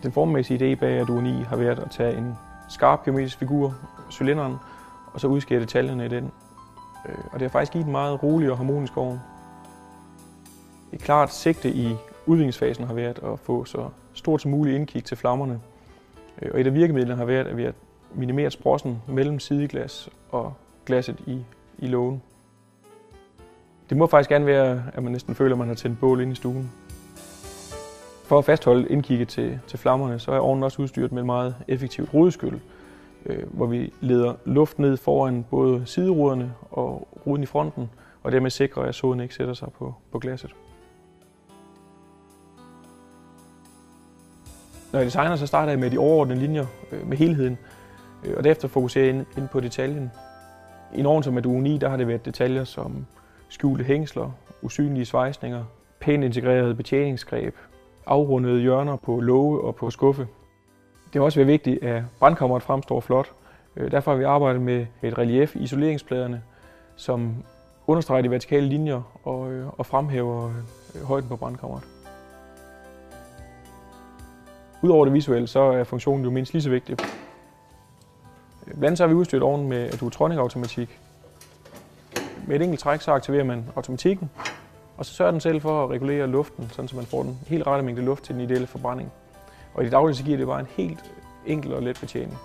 Den formmæssige idé bag Arduino har været at tage en skarp geometrisk figur, cylinderen, og så udskære detaljerne i den. Og det har faktisk givet en meget rolig og harmonisk ovn. Et klart sigte i udviklingsfasen har været at få så stort som muligt indkig til flammerne. Og et af virkemidlerne har været, at vi har minimeret sprossen mellem sideglas og glasset i lågen. Det må faktisk gerne være, at man næsten føler, at man har tændt bål inde i stuen. For at fastholde indkigget til flammerne, så er ovnen også udstyret med et meget effektivt rudeskyl, hvor vi leder luft ned foran både sideruderne og ruden i fronten, og dermed sikrer, at soden ikke sætter sig på glasset. Når jeg designer, så starter jeg med de overordnede linjer, med helheden, og derefter fokuserer jeg ind på detaljen. I en ovn som Arduino, der har det været detaljer som skjulte hængsler, usynlige svejsninger, pænt integrerede betjeningsgreb, afrundede hjørner på låge og på skuffe. Det har også været vigtigt, at brandkammeret fremstår flot. Derfor har vi arbejdet med et relief i isoleringspladerne, som understreger de vertikale linjer og fremhæver højden på brandkammeret. Udover det visuelle, så er funktionen jo mindst lige så vigtig. Blandt andet så har vi udstyret ovnen med Adutronic-automatik. Med et enkelt træk så aktiverer man automatikken, og så sørger den selv for at regulere luften, sådan så man får den helt rette mængde luft til den ideelle forbrænding. Og i det daglige så giver det bare en helt enkel og let betjening.